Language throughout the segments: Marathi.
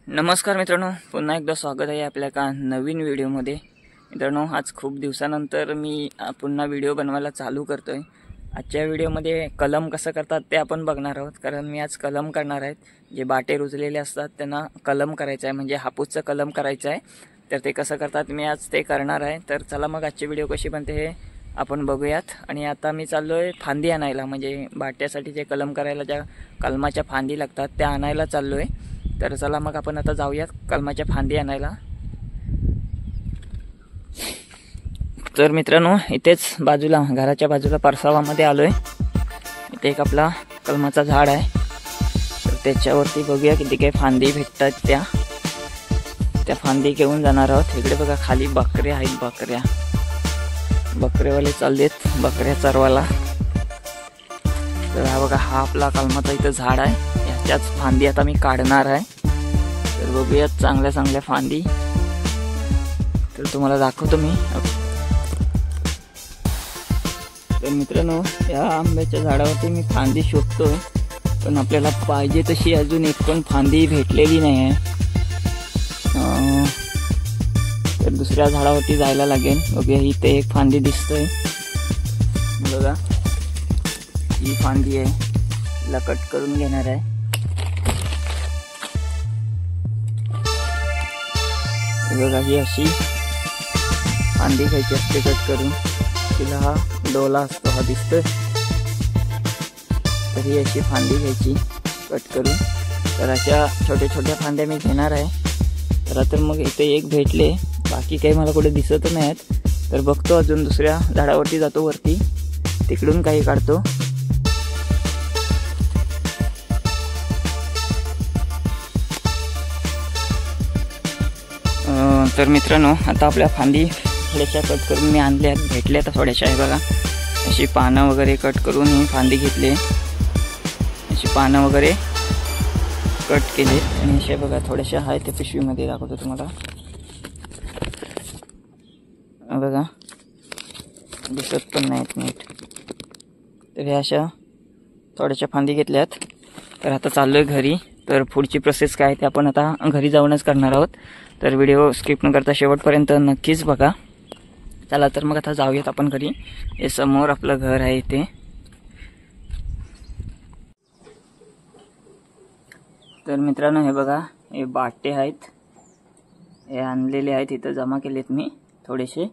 नमस्कार मित्रांनो, पुन्हा एकदा स्वागत आहे आपल्या एका नवीन व्हिडिओमध्ये। मित्रांनो, आज खूप दिवसानंतर मी पुन्हा व्हिडिओ बनवायला चालू करतोय। आजच्या व्हिडिओमध्ये कलम कसं करतात ते आपण बघणार आहोत, कारण मी आज कलम करणार आहे। जे बाटे रुजलेले असतात त्यांना कलम करायचा आहे, म्हणजे हापूसचं कलम करायचं आहे। तर ते कसं करतात मी आज ते करणार आहे। तर चला मग आजची व्हिडिओ कशी बनते हे आपण बघूयात। आणि आता मी चाललोय फांदी आणायला, म्हणजे बाट्यासाठी जे कलम करायला ज्या कलमाच्या फांदी लागतात त्या आणायला चाललोय। तर चला मग आपण आता जाऊयात कलमाच्या फांदी आणायला। तर मित्रांनो, इथेच बाजूला घराच्या बाजूला परसावामध्ये आलोय। इथे एक आपला कलमाचा झाड आहे, तर त्याच्यावरती बघूया किती काही फांदी भेटतात। त्या फांदी घेऊन जाणार आहोत। इकडे बघा खाली बकऱ्या आहेत, बकरेवाले चाललेत बकऱ्या चरवायला। तर हा बघा, हा आपला कलमाचा इथं झाड आहे, याच्याच फांदी आता मी काढणार आहे। तर बघूयात चांगल्या फांदी, तर तुम्हाला दाखवतो मी। तर मित्रांनो, या आंब्याच्या झाडावरती मी फांदी शोधतोय, पण आपल्याला पाहिजे तशी अजून एक पण फांदी भेटलेली नाही आहे। तर दुसऱ्या झाडावरती जायला लागेल। बघूया, इथे एक फांदी दिसतोय बघा, ही फांदी आहे, तिला कट करून घेणार आहे। बघा, ही अशी फांदी घ्यायची असते कट करून, तिला हा डोला असतो, हा दिसतोय। तर ही अशी फांदी घ्यायची कट करून। तर अशा छोट्या फांद्या मी घेणार आहे। तर मग इथे एक भेटले, बाकी काही मला कुठे दिसत नाही आहेत। तर बघतो, अजून दुसऱ्या झाडावरती जातो, वरती तिकडून काही काढतो। तर मित्रांनो, आता आपल्या फांदी थोड्याशा कट करून मी आणल्या, भेटल्या तर थोड्याशा आहे बघा। अशी पानं वगैरे कट करून ही फांदी घेतली, अशी पानं वगैरे कट केले। आणि अशा बघा थोड्याशा आहे, त्या पिशवीमध्ये दाखवतो तुम्हाला बघा, दिसत पण नाहीत नीट। तर ह्या अशा थोड्याशा फांदी घेतल्यात। तर आता चाललोय घरी। तर पुढची प्रोसेस काय ते आपण आता घरी जाऊनच करणार आहोत। तर व्हिडिओ स्किप न करता शेवटपर्यंत नक्कीच बघा। चला तर मग आता जाऊयात आपण घरी। हे समोर आपलं घर आहे इथे। तर मित्रांनो, हे बघा, हे बाटे आहेत, हे आणलेले आहेत, इथं जमा केलेत मी थोडेसे।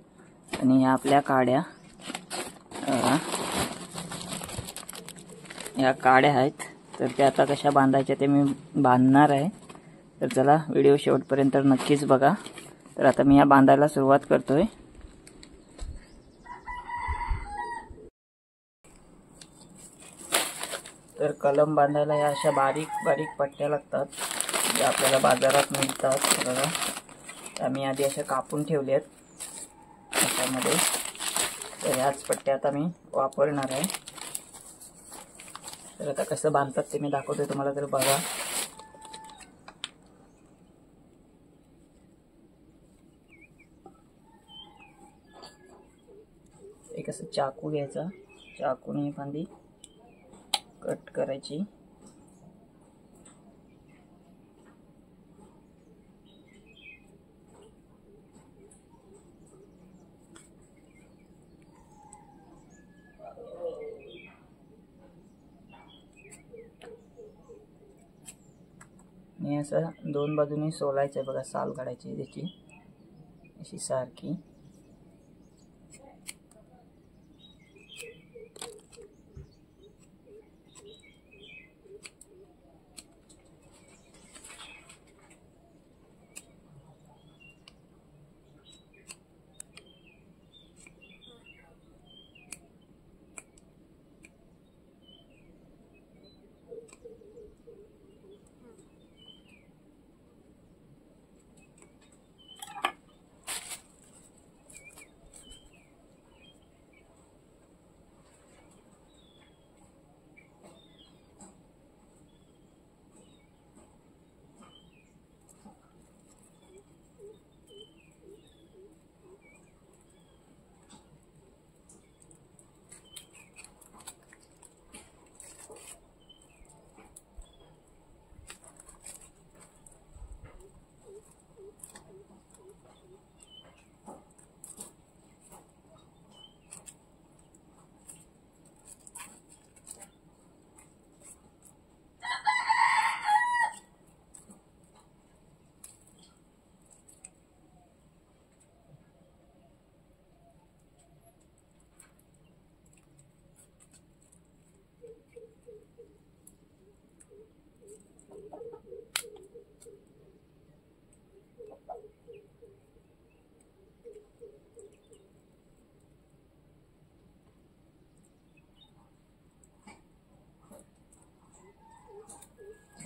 आणि ह्या आपल्या काड्या, ह्या काड्या आहेत। तर त्या आता कशा बांधायच्या ते मी बांधणार आहे। तर चला व्हिडिओ शेवटपर्यंत नक्कीच बघा। तर आता मी ह्या बांधायला सुरुवात करतोय। तर कलम बांधायला या अशा बारीक पट्ट्या लागतात, ज्या आपल्याला बाजारात मिळतात बघा। त्या मी आधी अशा कापून ठेवल्यात त्याच्यामध्ये। तर ह्याच पट्ट्या आता मी वापरणार आहे। तर आता कसं बांधतात ते मी दाखवतोय तुम्हाला, तर बघा। एक असं चाकू घ्यायचा, चाकूने फांदी कट करायची। आणि असं दोन बाजूनी सोलायचं आहे बघा, साल काढायची त्याची अशी सारखी।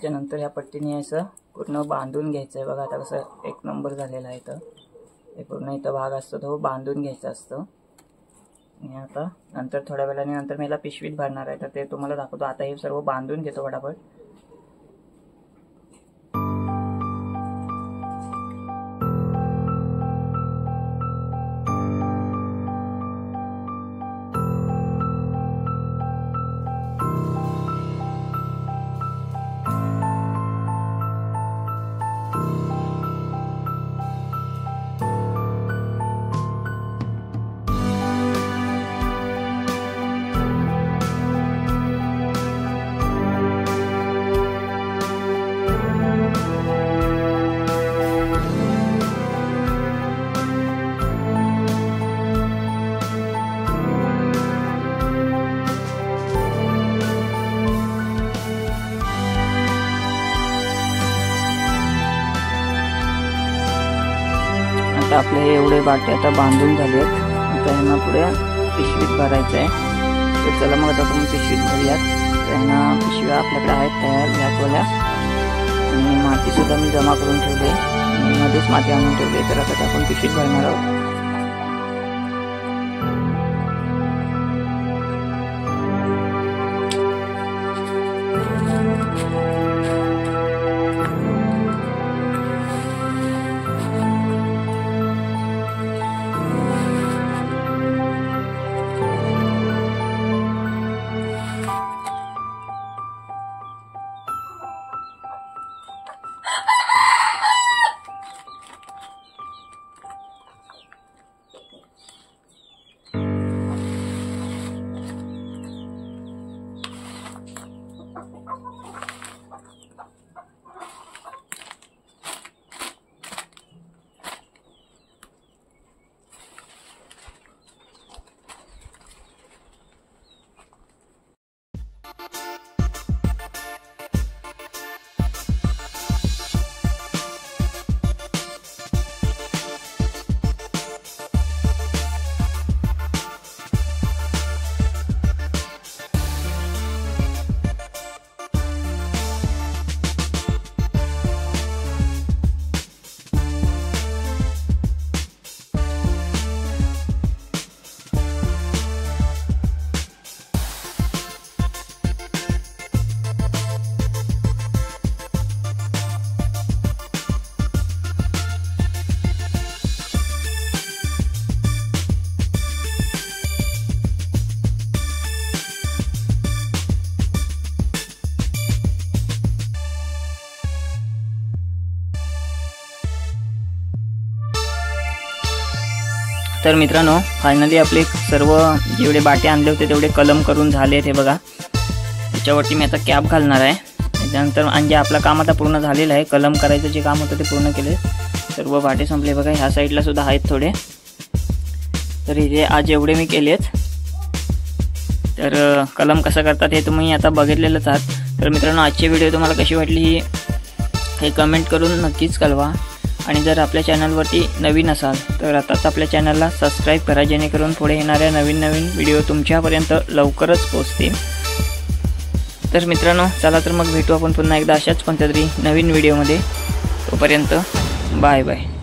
त्याच्यानंतर ह्या पट्टीने असं पूर्ण बांधून घ्यायचं आहे बघा. आता कसं एक नंबर झालेला आहे. तर हे पूर्ण इथं भाग असतो तो बांधून घ्यायचा असतो. आणि आता नंतर थोड्या वेळाने नंतर मी याला पिशवीत भरणार आहे, तर ते तुम्हाला दाखवतो. आता हे सर्व बांधून घेतो फटाफट. आता आपले हे एवढे बाटे आता बांधून झालेत. आता यांना पुढे पिशवीत भरायचं आहे. तर चला मग आता आपण पिशवीत भरूयात. तर यांना पिशव्या आपल्याकडे आहेत तयार ब्लॅकवाल्या, आणि मातीसुद्धा मी जमा करून ठेवले आणि मध्येच माती आणून ठेवली. तर आता आपण पिशवीत भरणार आहोत. तर मित्रांनो, फायनली आपले सर्व जेवढे बाटे आणले होते तेवढे कलम करून झालेत. हे बघा, त्याच्यावरती मी आता कॅप घालणार आहे. त्याच्यानंतर म्हणजे आपलं काम आता पूर्ण झालेलं आहे. कलम करायचं जे काम होतं ते पूर्ण केले. सर्व बाटे संपले बघा. ह्या साईडला सुद्धा आहेत थोडे. तर हे आज एवढे मी केलेत. तर कलम कसं करतात हे तुम्ही आता बघितलेलंच आहात. तर मित्रांनो, आजची व्हिडिओ तुम्हाला कशी वाटली हे कमेंट करून नक्कीच कळवा. आणि जर आपल्या चॅनलवरती नवीन असाल तर आताच आपल्या चॅनलला सबस्क्राईब करा, जेणेकरून पुढे येणाऱ्या नवीन व्हिडिओ तुमच्यापर्यंत लवकरच पोहोचतील. तर मित्रांनो, चला तर मग भेटू आपण पुन्हा एकदा अशाच कोणत्या तरी नवीन व्हिडिओमध्ये. तोपर्यंत बाय बाय.